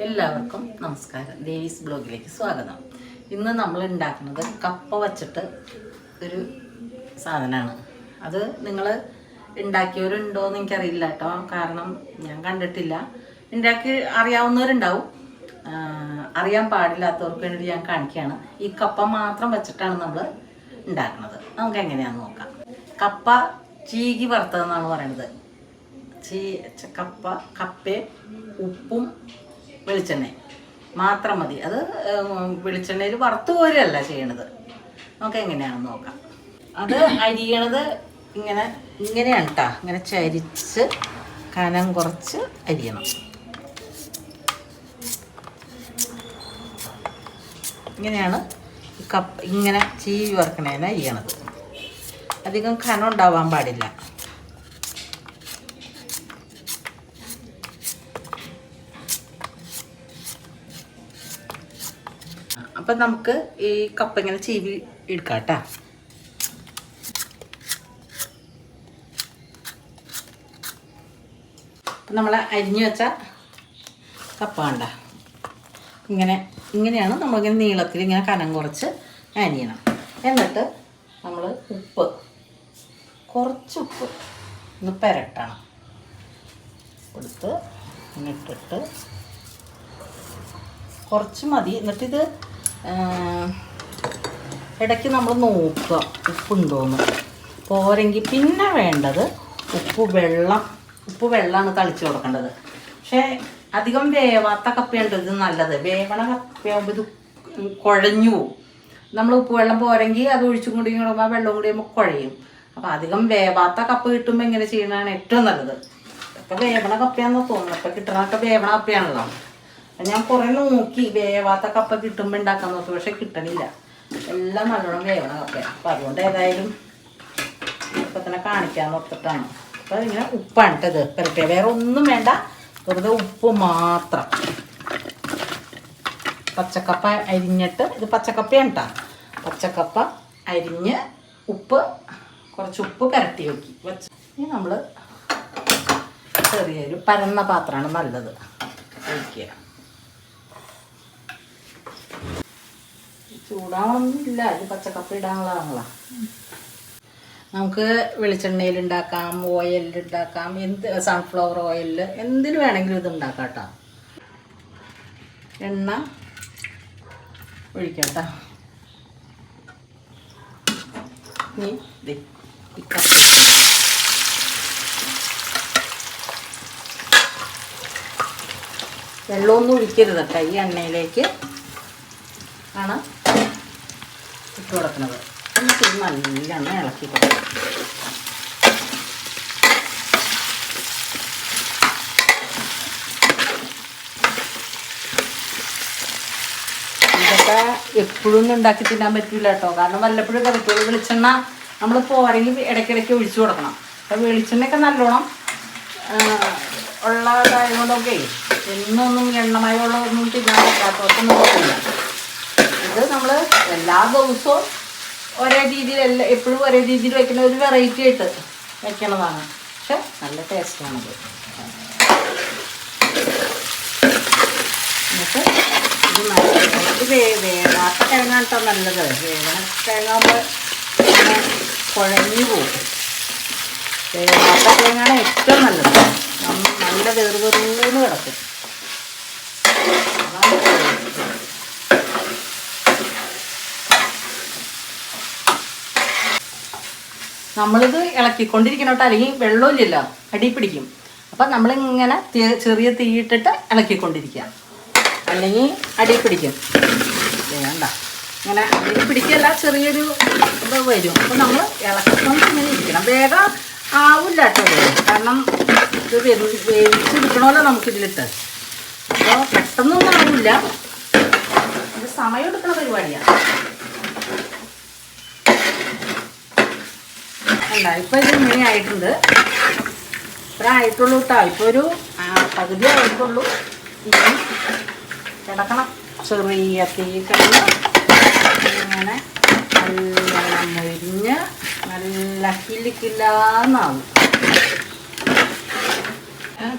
എല്ലാവർക്കും നമസ്കാരം. ദേവീസ് ബ്ലോഗിലേക്ക് സ്വാഗതം. ഇന്ന് നമ്മൾ ഉണ്ടാക്കുന്നത് കപ്പ വച്ചിട്ട് ഒരു സാധനമാണ്. അത് നിങ്ങൾ ഉണ്ടാക്കിയവരുണ്ടോയെന്ന് എനിക്കറിയില്ല കേട്ടോ, കാരണം ഞാൻ കണ്ടിട്ടില്ല. ഉണ്ടാക്കി അറിയാവുന്നവരുണ്ടാവും, അറിയാൻ പാടില്ലാത്തവർക്ക് വേണ്ടി ഞാൻ കാണിക്കുകയാണ്. ഈ കപ്പ മാത്രം വെച്ചിട്ടാണ് നമ്മൾ ഉണ്ടാക്കുന്നത്. നമുക്ക് എങ്ങനെയാണെന്ന് നോക്കാം. കപ്പ ചീകി വറുത്തതെന്നാണ് പറയണത്. കപ്പയും ഉപ്പും വെളിച്ചെണ്ണ മാത്രം മതി. അത് വെളിച്ചെണ്ണയിൽ വറുത്ത് കോരുകയല്ല ചെയ്യണത്. നമുക്ക് എങ്ങനെയാണെന്ന് നോക്കാം. അത് അരിയണത് ഇങ്ങനെയാണ് കേട്ടോ. ഇങ്ങനെ ചരിച്ച് കനം കുറച്ച് അരിയണം. ഇങ്ങനെയാണ് കപ്പ ഇങ്ങനെ ചീവി വറുക്കണേനെ അരിയണത്. അധികം കനം ഉണ്ടാവാൻ പാടില്ല. അപ്പം നമുക്ക് ഈ കപ്പ ഇങ്ങനെ ചീവി എടുക്കാം കേട്ടോ. അപ്പം നമ്മൾ അരിഞ്ഞു വെച്ച കപ്പ കണ്ട ഇങ്ങനെയാണ് നമ്മളിങ്ങനെ നീളത്തിൽ ഇങ്ങനെ കനം കുറച്ച് അരിയണം. എന്നിട്ട് നമ്മൾ കുറച്ച് ഉപ്പ് ഒന്ന് പുരട്ടണം. എടുത്ത് ഇങ്ങനെ ഇട്ടിട്ട് കുറച്ച് മതി. എന്നിട്ടിത് ഇടയ്ക്ക് നമ്മൾ നോക്കുക ഉപ്പുണ്ടോയെന്ന്. പോരെങ്കിൽ പിന്നെ വേണ്ടത് ഉപ്പ് വെള്ളമാണ് തളിച്ച് കൊടുക്കേണ്ടത്. പക്ഷേ അധികം വേവാത്ത കപ്പയുണ്ട് ഇത് നല്ലത്. വേവണ കപ്പയാകുമ്പോൾ ഇത് കുഴഞ്ഞു പോവും. നമ്മൾ ഉപ്പ് വെള്ളം പോരെങ്കിൽ അത് ഒഴിച്ചും കൂടി ഇടുമ്പോൾ വെള്ളം കൂടി ആകുമ്പോൾ കുഴയും. അപ്പോൾ അധികം വേവാത്ത കപ്പ കിട്ടുമ്പോൾ ഇങ്ങനെ ചെയ്യണതാണ് ഏറ്റവും നല്ലത്. ഇപ്പം വേവണ കപ്പയാണെന്ന് തോന്നുന്നു. ഇപ്പം കിട്ടണതൊക്കെ വേവണ കപ്പയാണല്ലോ. ഞാൻ കുറേ നോക്കി വേവാത്ത കപ്പ കിട്ടുമ്പോൾ ഉണ്ടാക്കാൻ നോക്കി, പക്ഷെ കിട്ടണില്ല. എല്ലാം നല്ലോണം വേവണ കപ്പയാണ്. അപ്പം അതുകൊണ്ട് ഏതായാലും ഇപ്പം തന്നെ കാണിക്കാമെന്ന് ഓർത്തിട്ടാണ്. അപ്പം ഇങ്ങനെ ഉപ്പാണ് ഇത് പുരട്ടിയ, വേറെ ഒന്നും വേണ്ട, വെറുതെ ഉപ്പ് മാത്രം. പച്ചക്കപ്പ അരിഞ്ഞിട്ട്, ഇത് പച്ചക്കപ്പയാണ് കേട്ടോ. പച്ചക്കപ്പ അരിഞ്ഞ് കുറച്ച് ഉപ്പ് പുരട്ടി വെച്ച് ഇനി നമ്മൾ ചെറിയൊരു പരന്ന പാത്രമാണ് നല്ലത് ഒഴിക്കുക. ചൂടാവണമെന്നില്ല, ഇത് പച്ചക്കപ്പ ഇടാനുള്ളതാണല്ലോ. നമുക്ക് വെളിച്ചെണ്ണയിൽ ഉണ്ടാക്കാം, ഓയിലിൽ ഉണ്ടാക്കാം, സൺഫ്ലവർ ഓയിലിൽ എന്തിൽ വേണമെങ്കിലും ഇത് ഉണ്ടാക്കാം കേട്ടോ. എണ്ണ ഒഴിക്കാം കേട്ടോ. ഇനി വെള്ളമൊന്നും ഒഴിക്കരുത് കേട്ടോ. ഈ എണ്ണയിലേക്ക് ആണ് ഇട്ട് കൊടുക്കുന്നത്. എന്നിട്ട് ഇത് നല്ലോണം ഇളക്കി കൊടുക്കും. ഇതൊക്കെ എപ്പോഴും ഉണ്ടാക്കി തിന്നാൻ പറ്റില്ല കേട്ടോ, കാരണം വല്ലപ്പോഴും പറ്റുള്ളൂ. വെളിച്ചെണ്ണ നമ്മൾ പോരെങ്കിൽ ഇടയ്ക്കിടയ്ക്ക് ഒഴിച്ചു കൊടുക്കണം. അപ്പം വെളിച്ചെണ്ണയൊക്കെ നല്ലോണം ഉള്ളതായതുകൊണ്ടൊക്കെ എന്നൊന്നും എണ്ണമയമുള്ളതൊന്നും തിന്നാൻ പറ്റാത്തവർക്കൊന്നും കുഴപ്പമില്ല. ഇത് നമ്മൾ എല്ലാ ദിവസവും ഒരേ രീതിയിൽ എപ്പോഴും ഒരേ രീതിയിൽ വയ്ക്കുന്ന ഒരു വെറൈറ്റി ആയിട്ട് വയ്ക്കണതാണ്. പക്ഷെ നല്ല ടേസ്റ്റാണത്. എന്നിട്ട് ഇത് വേവാത്ത കിഴങ്ങാണ് കേട്ടോ നല്ലത്. വേവണ കിഴങ്ങാകുമ്പോൾ അങ്ങനെ കുഴഞ്ഞു പോകും. വേവാത്ത കിഴങ്ങാണ് ഏറ്റവും നല്ലത്. നല്ല വെറുതെന്ന് കിടക്കും. നമ്മളിത് ഇളക്കിക്കൊണ്ടിരിക്കണം കേട്ടോ, അല്ലെങ്കിൽ വെള്ളമില്ലല്ലോ, അടി പിടിക്കും. അപ്പം നമ്മളിങ്ങനെ ചെറിയ തീയിട്ടിട്ട് ഇളക്കിക്കൊണ്ടിരിക്കുക, അല്ലെങ്കിൽ അടി പിടിക്കും. വേണ്ട, ഇങ്ങനെ അടി പിടിക്കല്ല, ചെറിയൊരു ഇത് വരും. അപ്പം നമ്മൾ ഇളക്കിക്കൊണ്ട് ഇങ്ങനെ ഇരിക്കണം. വേഗം ആവില്ല കേട്ടോ, കാരണം ഇത് വേവിച്ചെടുക്കണമല്ലോ നമുക്കിതിലിട്ട്. അപ്പോൾ പെട്ടെന്നൊന്നും ആവില്ല, ഇത് സമയം എടുക്കുന്ന പരിപാടിയാണ്. അല്ല, ഇപ്പം ഇത് ഇങ്ങനെ ആയിട്ടുണ്ട്. ഇത്ര ആയിട്ടുള്ളൂ കേട്ടോ. ഇപ്പോൾ ഒരു പകുതി ആയിട്ടുള്ളൂ. ഇനി കിടക്കണം. ചെറിയ തീ കിടന്ന് ഇങ്ങനെ നല്ല മൊരിഞ്ഞ് നല്ല കില്ലിക്കില്ലാന്നാവും.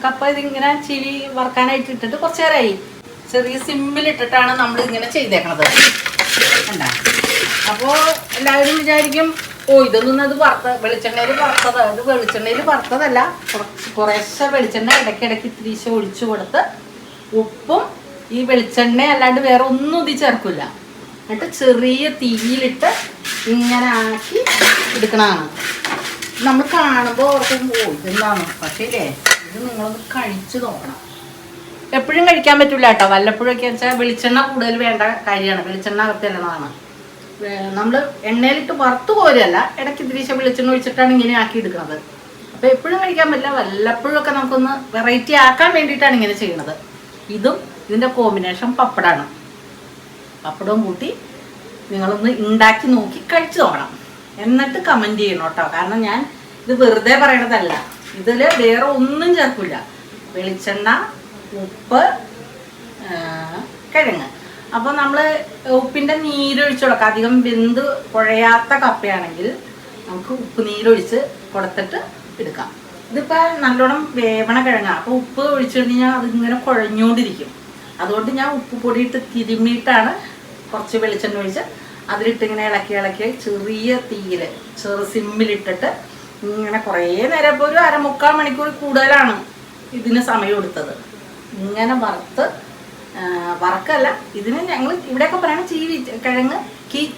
കപ്പ ഇതിങ്ങനെ ചിരി വറുക്കാനായിട്ട് ഇട്ടിട്ട് കുറച്ച് നേരമായി. ചെറിയ സിമ്മിലിട്ടിട്ടാണ് നമ്മൾ ഇങ്ങനെ ചെയ്തേക്കണത്. കണ്ടാ? അപ്പോൾ എല്ലാവരും വിചാരിക്കും ഓ ഇതൊന്നും അത് വെളിച്ചെണ്ണയിൽ വറുത്തത്. അത് വെളിച്ചെണ്ണയിൽ വറുത്തതല്ല, കുറേശ്ശെ വെളിച്ചെണ്ണ ഇടയ്ക്കിടയ്ക്ക് ഇത്തിരീശ ഒഴിച്ചു കൊടുത്ത് ഉപ്പും ഈ വെളിച്ചെണ്ണ അല്ലാണ്ട് വേറെ ഒന്നും ഇത് ചേർക്കില്ല. എന്നിട്ട് ചെറിയ തീയിലിട്ട് ഇങ്ങനെ ആക്കി എടുക്കണതാണ്. നമ്മൾ കാണുമ്പോൾ ഓർക്കും ഓ ഇതെന്താണ്, പക്ഷേ ഇല്ലേ ഇത് നിങ്ങളൊന്ന് കഴിച്ചു നോക്കണം. എപ്പോഴും കഴിക്കാൻ പറ്റില്ല കേട്ടോ, വല്ലപ്പോഴൊക്കെ വെച്ചാൽ വെളിച്ചെണ്ണ കൂടുതൽ വേണ്ട കാര്യമാണ്. വെളിച്ചെണ്ണ അകത്തിടണതാണ്. നമ്മൾ എണ്ണയിലിട്ട് വറുത്ത് കോരല്ല, ഇടയ്ക്ക് ഇത്തിരീശ വെളിച്ചെണ്ണ ഒഴിച്ചിട്ടാണ് ഇങ്ങനെ ആക്കി എടുക്കുന്നത്. അപ്പോൾ എപ്പോഴും കഴിക്കാൻ പറ്റില്ല, വല്ലപ്പോഴൊക്കെ നമുക്കൊന്ന് വെറൈറ്റി ആക്കാൻ വേണ്ടിയിട്ടാണ് ഇങ്ങനെ ചെയ്യുന്നത്. ഇതും ഇതിൻ്റെ കോമ്പിനേഷൻ പപ്പടമാണ്. പപ്പടവും കൂട്ടി നിങ്ങളൊന്ന് ഉണ്ടാക്കി നോക്കി കഴിച്ചു നോക്കണം. എന്നിട്ട് കമൻറ്റ് ചെയ്യണം കേട്ടോ. കാരണം ഞാൻ ഇത് വെറുതെ പറയണതല്ല, ഇതിൽ വേറെ ഒന്നും ചേർക്കില്ല. വെളിച്ചെണ്ണ, ഉപ്പ്, കിഴങ്ങ്. അപ്പോൾ നമ്മൾ ഉപ്പിൻ്റെ നീരൊഴിച്ച് കൊടുക്കാം. അധികം വെന്ത് കുഴയാത്ത കപ്പയാണെങ്കിൽ നമുക്ക് ഉപ്പ് നീരൊഴിച്ച് കൊടുത്തിട്ട് എടുക്കാം. ഇതിപ്പോൾ നല്ലോണം വേവണ കിഴങ്ങാണ്. അപ്പോൾ ഉപ്പ് ഒഴിച്ചു കഴിഞ്ഞാൽ അതിങ്ങനെ കുഴഞ്ഞുകൊണ്ടിരിക്കും. അതുകൊണ്ട് ഞാൻ ഉപ്പ് പൊടിയിട്ട് തിരുമ്മിയിട്ടാണ് കുറച്ച് വെളിച്ചെണ്ണ ഒഴിച്ച് അതിലിട്ട് ഇങ്ങനെ ഇളക്കി ഇളക്കി ചെറിയ തീയിൽ ചെറു സിമ്മിലിട്ടിട്ട് ഇങ്ങനെ കുറേ നേരം, ഇപ്പോൾ ഒരു 1/4 മണിക്കൂർ കൂടുതലാണ് ഇതിന് സമയം എടുത്തത്. ഇങ്ങനെ വറക്കല്ല, ഇതിന് ഞങ്ങൾ ഇവിടെയൊക്കെ പറയണ ചീവി, കിഴങ്ങ്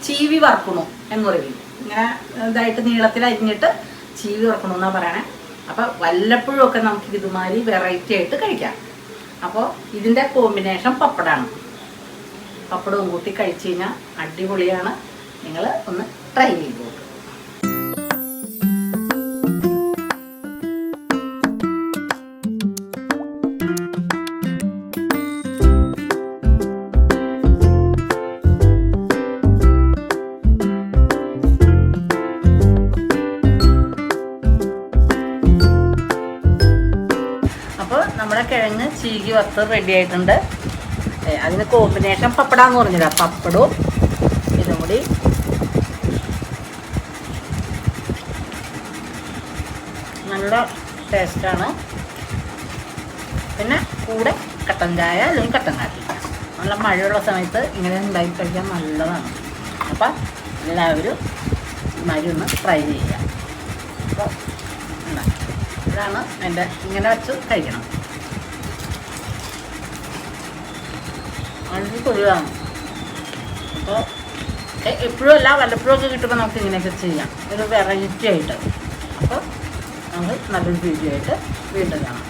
ചീവി വറക്കണു എന്ന് പറയും. ഇങ്ങനെ ഇതായിട്ട് നീളത്തിൽ അരിഞ്ഞിട്ട് ചീവി വറക്കണമെന്നാണ് പറയണേ. അപ്പോൾ വല്ലപ്പോഴും ഒക്കെ നമുക്ക് ഇതുമാതിരി വെറൈറ്റി ആയിട്ട് കഴിക്കാം. അപ്പോൾ ഇതിൻ്റെ കോമ്പിനേഷൻ പപ്പടമാണ്. പപ്പടവും കൂട്ടി കഴിച്ച് കഴിഞ്ഞാൽ അടിപൊളിയാണ്. നിങ്ങൾ ഒന്ന് ട്രൈ ചെയ്ത് നോക്കുക. അപ്പോൾ നമ്മുടെ കിഴങ്ങ് ചീകി വറുത്ത് റെഡി ആയിട്ടുണ്ട്. അതിന് കോമ്പിനേഷൻ പപ്പടാന്ന് പറഞ്ഞില്ല, പപ്പടവും ഇതും കൂടി നല്ല ടേസ്റ്റാണ്. പിന്നെ കൂടെ കട്ടൻ ചായ അല്ലെങ്കിൽ കട്ടൻ കാപ്പി. നല്ല മഴയുള്ള സമയത്ത് ഇങ്ങനെ ഉണ്ടാക്കി കഴിക്കാൻ നല്ലതാണ്. അപ്പം എല്ലാവരും ഇമാതിരി ഒന്ന് ട്രൈ ചെയ്യുക. അപ്പോൾ ഇതാണ് എൻ്റെ, ഇങ്ങനെ വെച്ച് കഴിക്കണം. വളരെ പൊതുവാണ്. അപ്പോൾ എപ്പോഴും അല്ല, വല്ലപ്പോഴും ഒക്കെ കിട്ടുമ്പോൾ നമുക്ക് ഇങ്ങനെയൊക്കെ ചെയ്യാം, ഒരു വെറൈറ്റി ആയിട്ട്. അപ്പോൾ നമ്മൾ നല്ലൊരു വീഡിയോ ആയിട്ട് വീണ്ടും കാണാം.